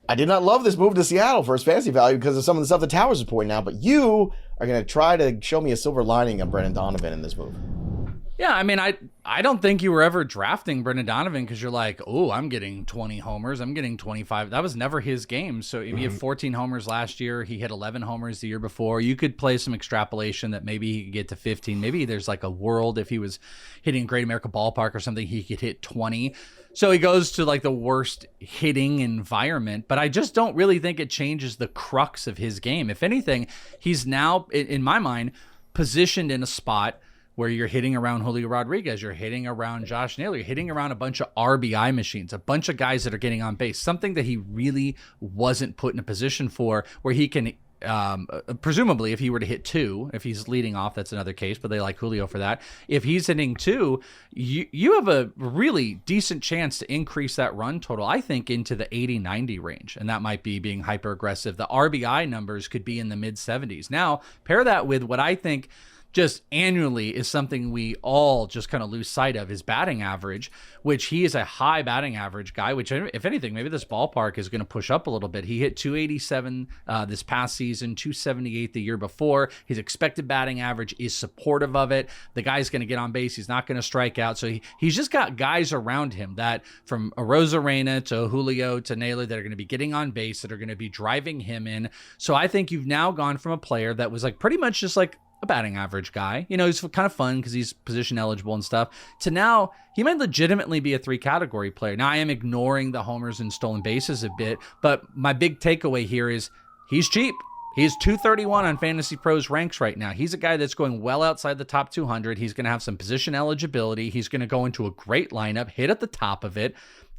I did not love this move to Seattle for his fantasy value because of some of the stuff the Towers is pointing out, but you are gonna try to show me a silver lining of Brendan Donovan in this move. Yeah, I mean, I don't think you were ever drafting Brendan Donovan because you're like, oh, I'm getting 20 homers. I'm getting 25. That was never his game. So if he had 14 homers last year, he hit 11 homers the year before. You could play some extrapolation that maybe he could get to 15. Maybe there's a world if he was hitting Great America Ballpark or something, he could hit 20. So he goes to the worst hitting environment. But I just don't really think it changes the crux of his game. If anything, he's now, in my mind, positioned in a spot where you're hitting around Julio Rodriguez, you're hitting around Josh Naylor, you're hitting around a bunch of RBI machines, a bunch of guys that are getting on base, something that he really wasn't put in a position for, where he can presumably, if he were to hit 2, if he's leading off, that's another case, but they like Julio for that. If he's hitting 2, you have a really decent chance to increase that run total, I think, into the 80-90 range, and that might be being hyper aggressive. The RBI numbers could be in the mid 70s. Now, pair that with what I think just annually is something we all just kind of lose sight of, is batting average, which he is a high batting average guy, which, if anything, maybe this ballpark is going to push up a little bit. He hit 287 this past season, 278 the year before. His expected batting average is supportive of it. The guy's going to get on base. He's not going to strike out. So he's just got guys around him that, from Arozarena to Julio to Naylor, that are going to be getting on base, that are going to be driving him in. So I think you've now gone from a player that was like pretty much just like a batting average guy, he's kind of fun because he's position eligible and stuff, to now he might legitimately be a 3-category player. Now, I am ignoring the homers and stolen bases a bit, but my big takeaway here is he's cheap. He's 231 on FantasyPros ranks right now. He's a guy that's going well outside the top 200. He's going to have some position eligibility. He's going to go into a great lineup, hit at the top of it.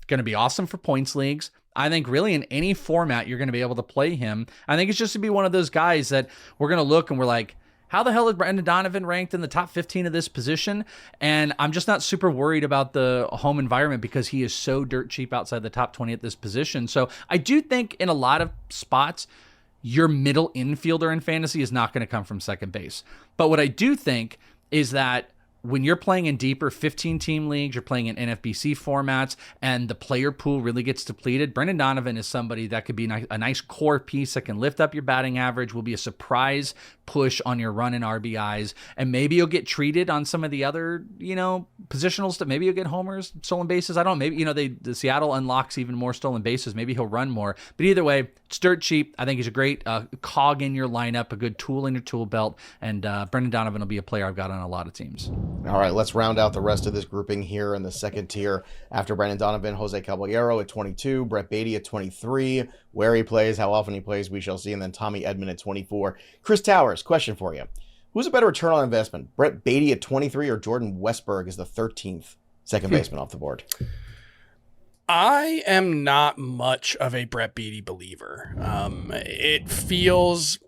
Going to be awesome for points leagues. I think really in any format, you're going to be able to play him. I think it's just to be one of those guys that we're going to look and we're like, how the hell is Brendan Donovan ranked in the top 15 of this position? And I'm just not super worried about the home environment because he is so dirt cheap outside the top 20 at this position. So I do think in a lot of spots, your middle infielder in fantasy is not going to come from second base. But what I do think is that when you're playing in deeper 15-team leagues, you're playing in NFBC formats, and the player pool really gets depleted, Brendan Donovan is somebody that could be a nice core piece that can lift up your batting average, will be a surprise push on your run in RBIs, and maybe you'll get treated on some of the other, positional stuff. Maybe you'll get homers, stolen bases. I don't know. Maybe, the Seattle unlocks even more stolen bases. Maybe he'll run more. But either way, it's dirt cheap. I think he's a great cog in your lineup, a good tool in your tool belt, and Brendan Donovan will be a player I've got on a lot of teams. All right, let's round out the rest of this grouping here in the second tier. After Brendan Donovan, Jose Caballero at 22, Brett Baty at 23. Where he plays, how often he plays, we shall see. And then Tommy Edman at 24. Chris Towers, question for you. Who's a better return on investment? Brett Baty at 23 or Jordan Westburg is the 13th second baseman off the board? I am not much of a Brett Baty believer. It feels...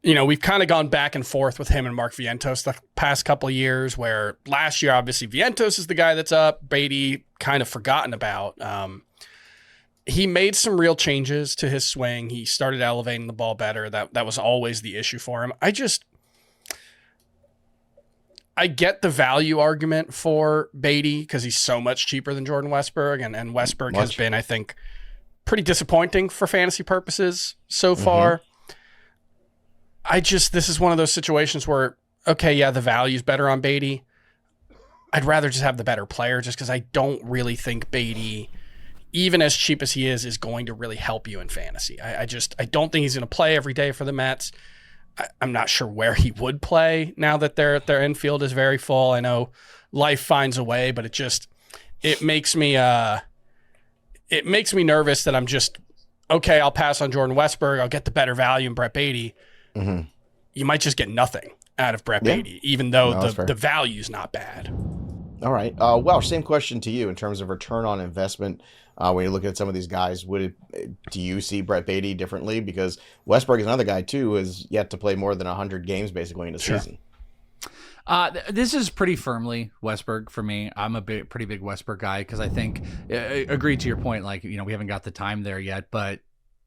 we've kind of gone back and forth with him and Mark Vientos the past couple of years, where last year, obviously, Vientos is the guy that's up. Baty kind of forgotten about. He made some real changes to his swing. He started elevating the ball better. That was always the issue for him. I get the value argument for Baty because he's so much cheaper than Jordan Westburg, and Westburg has been, I think, pretty disappointing for fantasy purposes so far. This is one of those situations where, okay, yeah, the value's better on Baty. I'd rather just have the better player just because I don't really think Baty, even as cheap as he is going to really help you in fantasy. I don't think he's going to play every day for the Mets. I'm not sure where he would play now that their infield is very full. I know life finds a way, but it makes me nervous that I'm just, okay, I'll pass on Jordan Westburg. I'll get the better value in Brett Baty. Mm-hmm. You might just get nothing out of Brett Baty, even though the value's not bad. All right. Welsh, same question to you in terms of return on investment. When you look at some of these guys, do you see Brett Baty differently? Because Westburg is another guy, too, who has yet to play more than 100 games basically in a season. This is pretty firmly Westburg for me. I'm a pretty big Westburg guy because I think, agree to your point, we haven't got the time there yet, but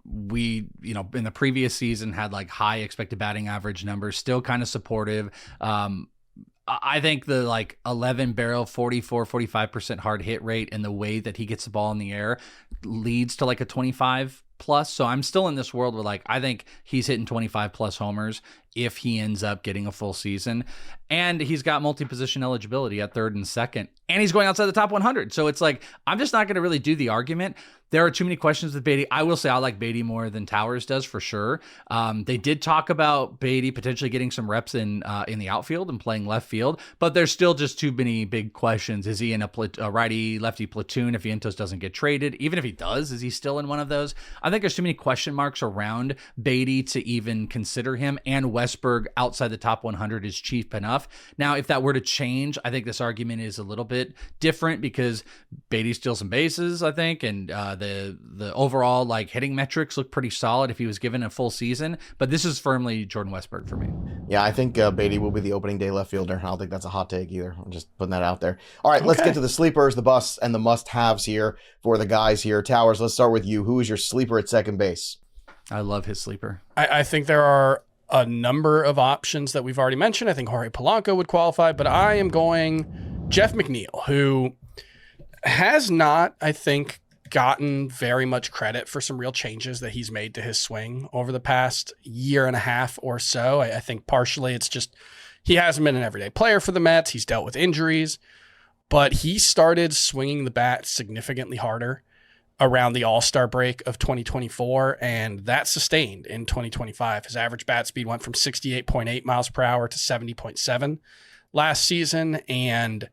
we, in the previous season had high expected batting average numbers, still kind of supportive. I think the 11 barrel, 45% hard hit rate and the way that he gets the ball in the air leads to a 25 plus. So I'm still in this world where I think he's hitting 25 plus homers if he ends up getting a full season. And he's got multi-position eligibility at third and second. And he's going outside the top 100. So it's I'm just not going to really do the argument. there are too many questions with Baty. I will say I like Baty more than Towers does for sure. They did talk about Baty potentially getting some reps in the outfield and playing left field, but there's still just too many big questions. Is he in a righty-lefty platoon if Vientos doesn't get traded? Even if he does, is he still in one of those? I think there's too many question marks around Baty to even consider him, and Westburg outside the top 100 is cheap enough. Now, if that were to change, I think this argument is a little bit different because Baty steals some bases, I think, and the overall like hitting metrics look pretty solid if he was given a full season. But this is firmly Jordan Westburg for me. Yeah, I think Baty will be the opening day left fielder. I don't think that's a hot take either. I'm just putting that out there. All right, let's get to the sleepers, the busts, and the must-haves here for the guys here. Towers, let's start with you. Who is your sleeper at second base? I love his sleeper. I think there are a number of options that we've already mentioned. I think Jorge Polanco would qualify, but I am going Jeff McNeil, who has not, I think, gotten very much credit for some real changes that he's made to his swing over the past year and a half or so. I think partially it's just he hasn't been an everyday player for the Mets. He's dealt with injuries, but he started swinging the bat significantly harder around the All-Star break of 2024, and that sustained in 2025. His average bat speed went from 68.8 miles per hour to 70.7 last season, and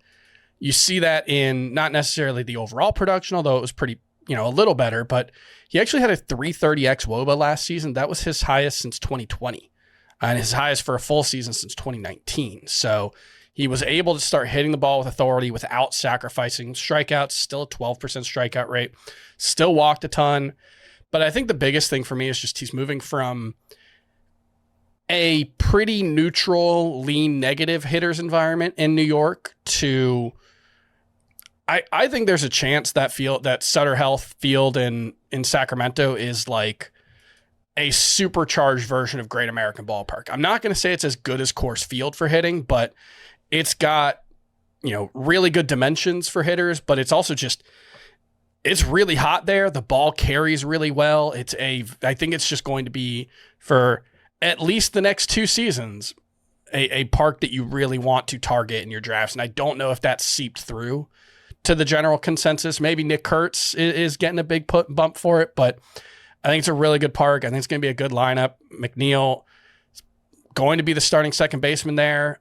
you see that in not necessarily the overall production, although it was pretty, a little better, but he actually had a 330 xWOBA last season. That was his highest since 2020, and his highest for a full season since 2019. So he was able to start hitting the ball with authority without sacrificing strikeouts, still a 12% strikeout rate, still walked a ton. But I think the biggest thing for me is just he's moving from a pretty neutral, lean, negative hitters environment in New York to I think there's a chance that Sutter Health Field in Sacramento is like a supercharged version of Great American Ballpark. I'm not going to say it's as good as Coors Field for hitting, but it's got, really good dimensions for hitters, but it's also just, it's really hot there. The ball carries really well. I think it's just going to be, for at least the next 2 seasons, a park that you really want to target in your drafts. And I don't know if that's seeped through to the general consensus. Maybe Nick Kurtz is getting a big bump for it, but I think it's a really good park. I think it's going to be a good lineup. McNeil is going to be the starting second baseman there.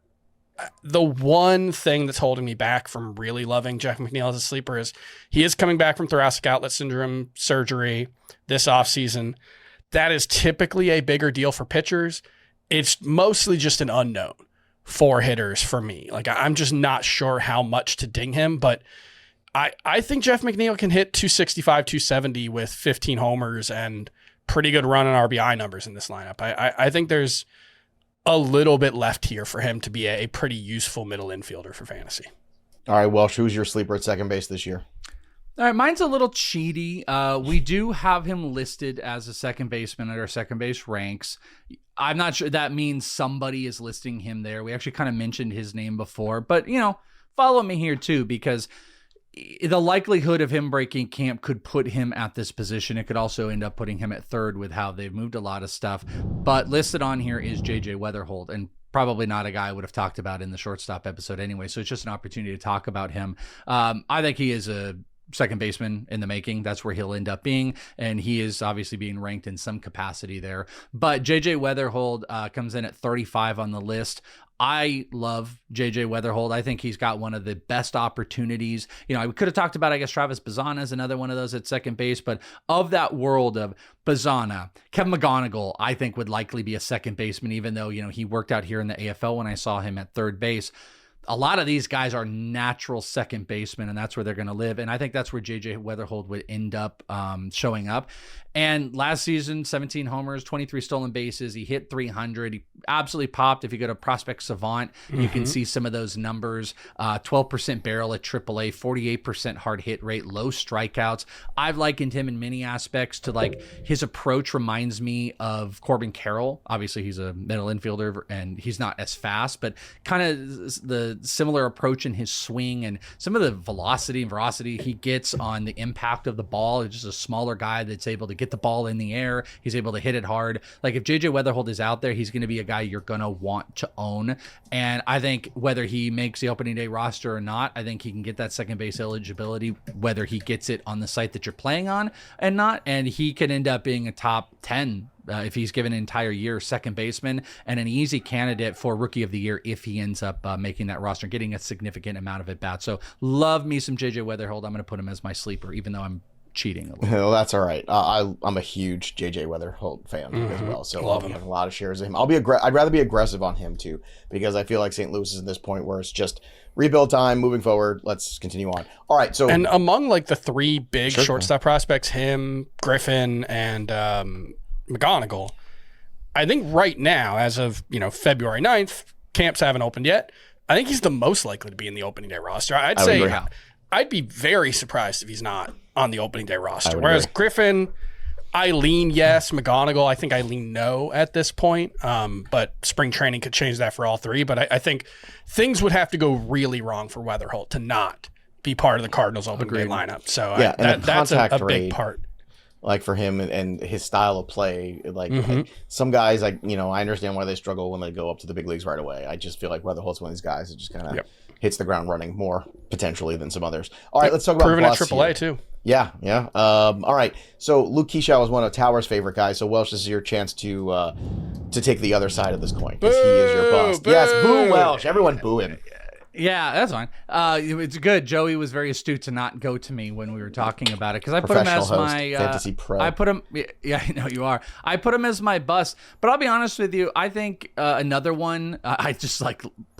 The one thing that's holding me back from really loving Jeff McNeil as a sleeper is he is coming back from thoracic outlet syndrome surgery this offseason. That is typically a bigger deal for pitchers. It's mostly just an unknown for hitters for me. Like, I'm just not sure how much to ding him, but I think Jeff McNeil can hit 265, 270 with 15 homers and pretty good run and RBI numbers in this lineup. I think there's a little bit left here for him to be a pretty useful middle infielder for fantasy. All right, Welsh, who's your sleeper at second base this year? All right, mine's a little cheaty. We do have him listed as a second baseman at our second base ranks. I'm not sure that means somebody is listing him there. We actually kind of mentioned his name before, but, follow me here too, because the likelihood of him breaking camp could put him at this position. It could also end up putting him at third with how they've moved a lot of stuff. But listed on here is JJ Wetherholt, and probably not a guy I would have talked about in the shortstop episode anyway. So it's just an opportunity to talk about him. I think he is a second baseman in the making. That's where he'll end up being, and he is obviously being ranked in some capacity there. But JJ Wetherholt comes in at 35 on the list. I love JJ Wetherholt. I think he's got one of the best opportunities. I could have talked about, I guess, Travis Bazzana is another one of those at second base, but of that world of Bazzana, Kevin McGonigal, I think would likely be a second baseman, even though, he worked out here in the AFL when I saw him at third base. A lot of these guys are natural second basemen, and that's where they're going to live. And I think that's where JJ Wetherholt would end up showing up. And last season, 17 homers, 23 stolen bases. He hit 300. He absolutely popped. If you go to Prospect Savant, you can see some of those numbers. 12% barrel at AAA, 48% hard hit rate, low strikeouts. I've likened him in many aspects to, like, his approach reminds me of Corbin Carroll. Obviously, he's a middle infielder, and he's not as fast, but kind of the similar approach in his swing and some of the velocity and veracity he gets on the impact of the ball. He's just a smaller guy that's able to get the ball in the air. He's able to hit it hard. Like, if JJ Wetherholt is out there, he's going to be a guy you're going to want to own. And I think whether he makes the opening day roster or not, I think he can get that second base eligibility, whether he gets it on the site that you're playing on and not. And he could end up being a top 10 if he's given an entire year second baseman, and an easy candidate for rookie of the year if he ends up making that roster and getting a significant amount of at bats. So love me some JJ Wetherholt. I'm going to put him as my sleeper, even though I'm cheating a little. Well, that's all right. I'm a huge JJ Wetherholt fan as well, so I'll be having a lot of shares of him. I'd rather be aggressive on him too, because I feel like St. Louis is at this point where it's just rebuild time, moving forward. Let's continue on. All right, so and among like the three big shortstop prospects, him, Griffin, and McGonigal, I think right now, as of February 9th, camps haven't opened yet. I think he's the most likely to be in the opening day roster. I'd be very surprised if he's not on the opening day roster. Whereas Griffin, I lean yes. McGonigal, I think I lean no at this point. But spring training could change that for all three. But I think things would have to go really wrong for Wetherholt to not be part of the Cardinals opening day lineup. So that's a big part. Like for him and his style of play, like some guys, I understand why they struggle when they go up to the big leagues right away. I just feel like Weatherholt's one of these guys that just kind of hits the ground running more potentially than some others. All right, let's talk about proven at AAA here. Too. Yeah. All right, so Luke Keaschall is one of Tower's favorite guys. So Welsh, this is your chance to take the other side of this coin because he is your boss. Yes, boo Welsh. Everyone boo him. Yeah, that's fine. It's good. Joey was very astute to not go to me when we were talking about it because I put him as my fantasy pro. I put him. Yeah, I know you are. I put him as my bust. But I'll be honest with you. I think another one I just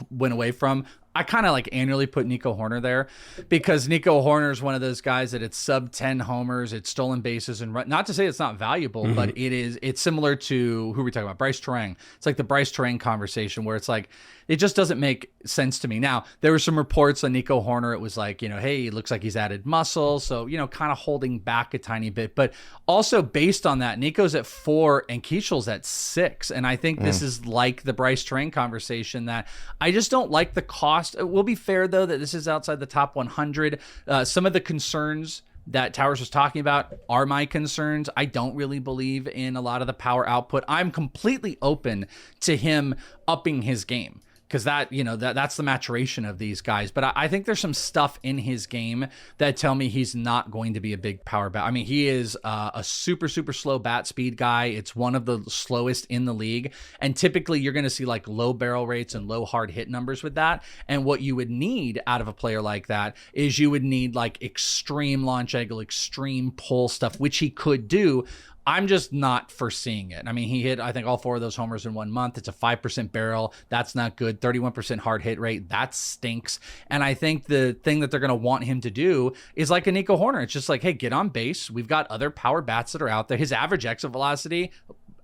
went away from. I kind of annually put Nico Hoerner there because Nico Hoerner is one of those guys that it's sub 10 homers, it's stolen bases, and not to say it's not valuable, but it's similar to who are we talking about? Brice Turang. It's like the Brice Turang conversation where it's like it just doesn't make sense to me. Now, there were some reports on Nico Hoerner. It was like, hey, it looks like he's added muscle. So, kind of holding back a tiny bit. But also based on that, Nico's at 4 and Keaschall's at 6. And I think this is like the Brice Turang conversation that I just don't like the cost. It will be fair, though, that this is outside the top 100. Some of the concerns that Towers was talking about are my concerns. I don't really believe in a lot of the power output. I'm completely open to him upping his game. Because that's the maturation of these guys. But I think there's some stuff in his game that tell me he's not going to be a big power bat. I mean, he is a super, super slow bat speed guy. It's one of the slowest in the league. And typically you're going to see low barrel rates and low hard hit numbers with that. And what you would need out of a player like that is you would need extreme launch angle, extreme pull stuff, which he could do. I'm just not foreseeing it. I mean, he hit, I think, all 4 of those homers in 1 month. It's a 5% barrel. That's not good. 31% hard hit rate. That stinks. And I think the thing that they're going to want him to do is like a Nico Hoerner. It's just hey, get on base. We've got other power bats that are out there. His average exit velocity,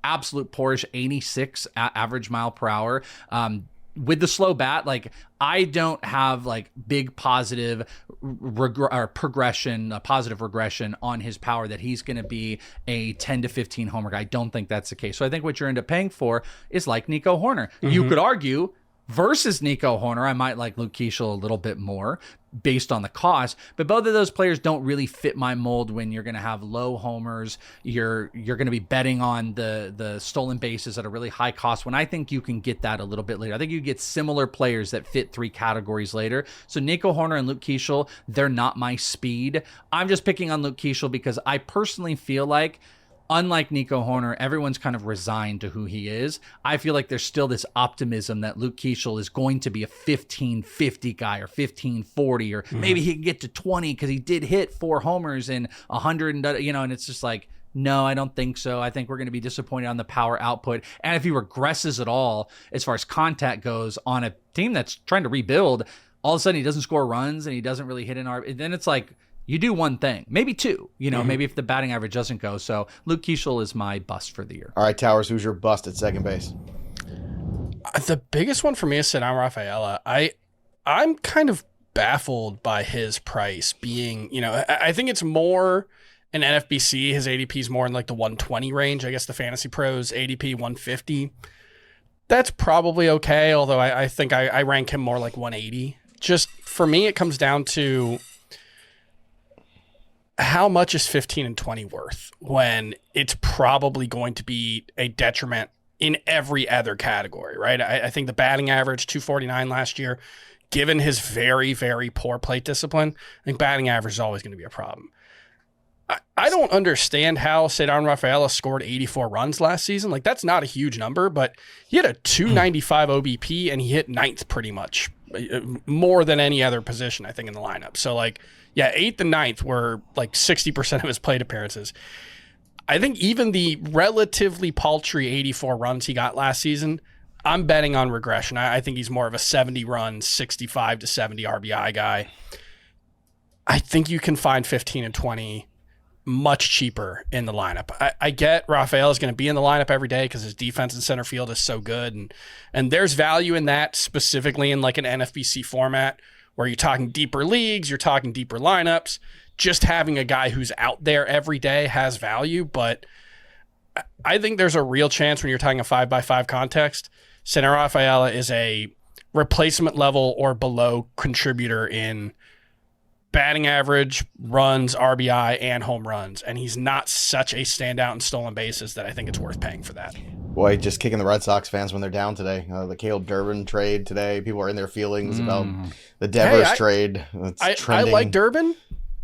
absolute Porsche, 86 average mile per hour. With the slow bat, I don't have big positive positive regression on his power that he's going to be a 10 to 15 homer guy. I don't think that's the case. So I think what you're end up paying for is like Nico Hoerner. You could argue versus Nico Hoerner, I might like Luke Keaschall a little bit more based on the cost, but both of those players don't really fit my mold when you're going to have low homers. You're going to be betting on the stolen bases at a really high cost when I think you can get that a little bit later. I think you get similar players that fit 3 categories later. So Nico Hoerner and Luke Keaschall, they're not my speed. I'm just picking on Luke Keaschall because I personally feel like unlike Nico Hoerner, everyone's kind of resigned to who he is. I feel like there's still this optimism that Luke Keaschall is going to be a 1550 guy or 1540, or maybe he can get to 20 because he did hit 4 homers in 100, and it's just no, I don't think so. I think we're going to be disappointed on the power output. And if he regresses at all, as far as contact goes on a team that's trying to rebuild, all of a sudden he doesn't score runs and he doesn't really hit an R. Then it's you do one thing, maybe 2, maybe if the batting average doesn't go. So Luke Keaschall is my bust for the year. All right, Towers, who's your bust at second base? The biggest one for me is Ceddanne Rafaela. I'm kind of baffled by his price being, I think it's more an NFBC. His ADP is more in the 120 range. I guess the FantasyPros ADP 150. That's probably okay, although I think I rank him more 180. Just for me, it comes down to how much is 15 and 20 worth when it's probably going to be a detriment in every other category, right? I think the batting average, 249 last year, given his very, very poor plate discipline, I think batting average is always going to be a problem. I don't understand how Ceddanne Rafaela scored 84 runs last season. Like, that's not a huge number, but he had a 295 OBP and he hit ninth pretty much, more than any other position, I think, in the lineup. So, like, yeah, 8th and 9th were like 60% of his plate appearances. I think even the relatively paltry 84 runs he got last season, I'm betting on regression. I think he's more of a 70 run, 65 to 70 RBI guy. I think you can find 15 and 20 much cheaper in the lineup. I get Rafael is going to be in the lineup every day because his defense in center field is so good. And there's value in that, specifically in like an NFBC format where you're talking deeper leagues, you're talking deeper lineups. Just having a guy who's out there every day has value, but I think there's a real chance when you're talking a 5x5 context, Ceddanne Rafaela is a replacement level or below contributor in batting average, runs, RBI, and home runs. And he's not such a standout in stolen bases that I think it's worth paying for that. Boy, just kicking the Red Sox fans when they're down today. The Caleb Durbin trade today. People are in their feelings about the Devers trade. I like Durbin,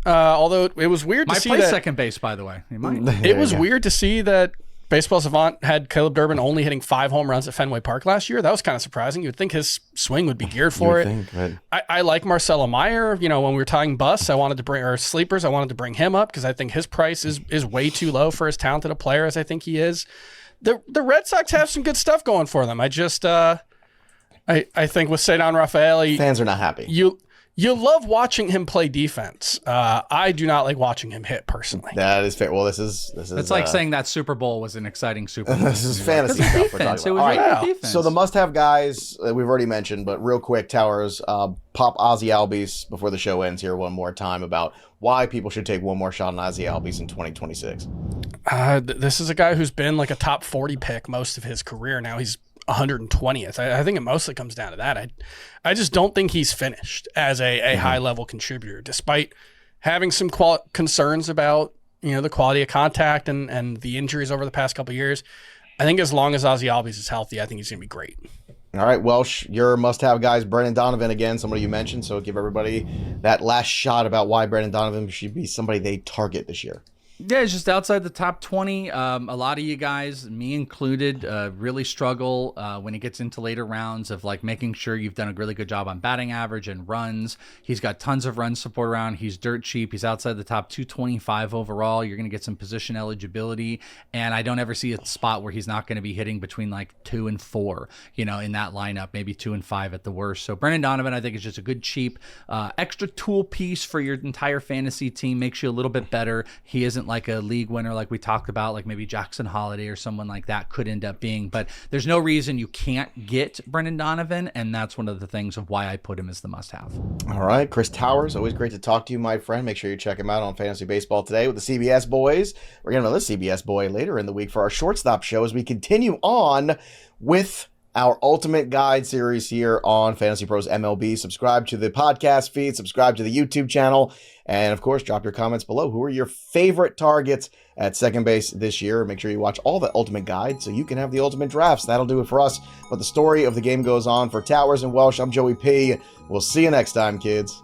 although it was weird to see that. Might play second base, by the way. He might. It was weird to see that Baseball Savant had Caleb Durbin only hitting 5 home runs at Fenway Park last year. That was kind of surprising. You'd think his swing would be geared for it. Right. I like Marcelo Meyer. You know, when we were talking busts, I wanted to bring him up because I think his price is way too low for as talented a player as I think he is. The Red Sox have some good stuff going for them. I just I think with Ceddanne Rafaela, fans are not happy. You love watching him play defense. I do not like watching him hit personally. That is fair. Well, this is. It's like saying that Super Bowl was an exciting Super Bowl. This is fantasy stuff we're talking about. All right. So the must-have guys we've already mentioned, but real quick, Towers, pop Ozzie Albies before the show ends here one more time about why people should take one more shot on Ozzie Albies in 2026. This is a guy who's been like a top 40 pick most of his career. Now he's 120th. I think it mostly comes down to that. I just don't think he's finished as a high level contributor, despite having some concerns about the quality of contact and the injuries over the past couple of years. I think as long as Ozzie Albies is healthy, I think he's going to be great. All right, Welsh, your must-have guys, Brendan Donovan again, somebody you mentioned. So give everybody that last shot about why Brendan Donovan should be somebody they target this year. Yeah, it's just outside the top 20. A lot of you guys, me included, really struggle when it gets into later rounds of like making sure you've done a really good job on batting average and runs. He's got tons of run support around. He's dirt cheap. He's outside the top 225 overall. You're going to get some position eligibility, and I don't ever see a spot where he's not going to be hitting between like 2 and 4, in that lineup, maybe 2 and 5 at the worst. So Brendan Donovan, I think, is just a good cheap extra tool piece for your entire fantasy team. Makes you a little bit better. He isn't like a league winner like we talked about, like maybe Jackson Holliday or someone like that could end up being, but there's no reason you can't get Brendan Donovan, and that's one of the things of why I put him as the must-have. All right, Chris Towers, always great to talk to you, my friend. Make sure you check him out on Fantasy Baseball Today with the CBS boys. We're going to have another CBS boy later in the week for our shortstop show as we continue on with our Ultimate Guide series here on Fantasy Pros MLB. Subscribe to the podcast feed, subscribe to the YouTube channel, and of course, drop your comments below. Who are your favorite targets at second base this year? Make sure you watch all the Ultimate Guide so you can have the ultimate drafts. That'll do it for us. But the story of the game goes on. For Towers and Welsh, I'm Joey P. We'll see you next time, kids.